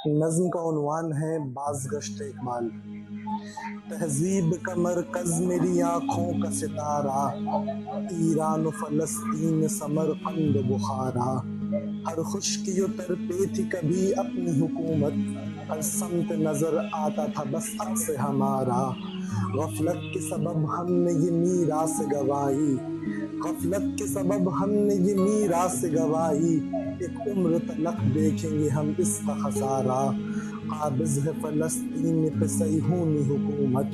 نظم کا عنوان ہے بازگشت اقبال۔ تہذیب کا مرکز میری آنکھوں کا ستارہ، ایران و فلسطین سمرقند و بخارا۔ ہر خشکی و ترپے تھی کبھی اپنی حکومت، ہر سمت نظر آتا تھا بس عکس ہمارا۔ غفلت کے سبب ہم نے یہ میراث گنوائی، غفلت کے سبب ہم نے یہ میراث گنوائی۔ ایک عمر تلک دیکھیں گے ہم اس کا خسارہ۔ قابض ہے فلسطین پہ صہیونی حکومت،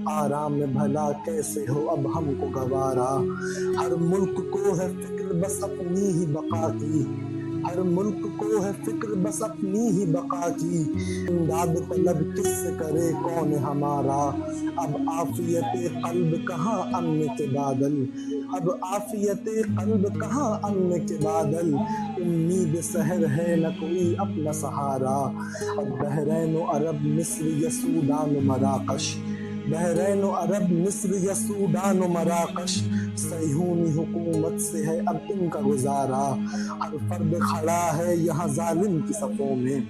آرام بھلا کیسے ہو اب ہم کو گوارا۔ ہر ملک کو ہے فکر بس اپنی ہی بقا کی، ہر ملک کو ہے فکر بس اپنی ہی بقا کی۔ امداد طلب کس سے کرے کون ہمارا، اب عافیت قلب کہاں امن کے بادل، اب عافیت قلب کہاں امن کے بادل۔ امید سحر ہے نہ کوئی اپنا سہارا، اب بحرین و عرب مصر یا سودان و مراکش، بحرین و عرب مصر یا سودان و مراکش۔ صہیونی حکومت سے ہے اب ان کا گزارا، ہر فرد کھڑا ہے یہاں ظالم کی صفوں میں،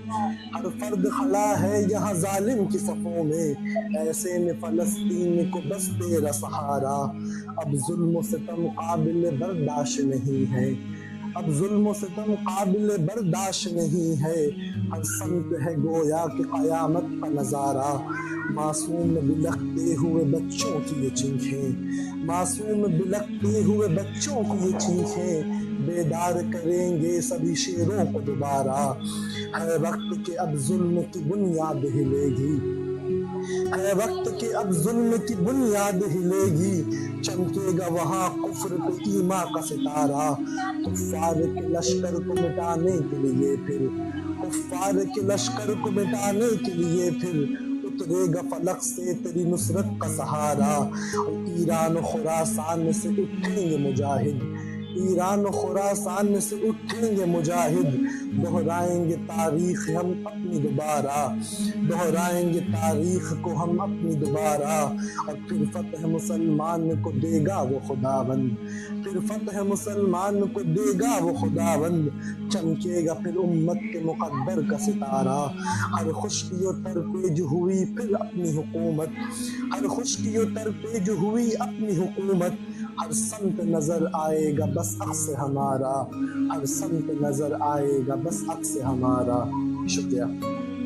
ہر فرد کھڑا ہے یہاں ظالم کی صفوں میں۔ ایسے میں فلسطین کو بس تیرا سہارا، اب ظلم و ستم قابل برداشت نہیں ہے، اب ظلم و ستم قابل برداشت نہیں ہے۔ ہر سمت ہے گویا کہ قیامت کا نظارہ، معصوم بلکتے ہوئے بچوں کی یہ چیخیں، معصوم بلکتے ہوئے بچوں کی یہ چیخیں۔ بیدار کریں گے سبھی شیروں کو دوبارہ، ہے وقت کہ اب ظلم کی بنیاد ہلے گی، ہے وقت کہ اب ظلم کی بنیاد ہلے گی۔ چمکے گا وہاں کفر پہ ایمان کا ستارہ، کفار کے لشکر کو مٹانے کے لیے پھر، کفار کے لشکر کو مٹانے کے لیے پھر اترے گا فلک سے تیری نصرت کا سہارا۔ ایران و خراسان سے اٹھیں گے مجاہد، ایران و خراسان سے اٹھیں گے مجاہد۔ دہرائیں گے تاریخ ہم اپنی دوبارہ، دہرائیں گے تاریخ کو ہم اپنی دوبارہ۔ اور پھر فتح مسلمان کو دے گا وہ خداوند، پھر فتح مسلمان کو دے گا وہ خداوند۔ چمکے گا پھر امت کے مقدر کا ستارہ، ہر خشکی و ترپے جو ہوئی پھر اپنی حکومت، ہر خشکی و ترپے جو ہوئی اپنی حکومت۔ ہر سمت نظر آئے گا بس عکس ہمارا، ہر سمت نظر آئے گا بس عکس ہمارا۔ شکریہ۔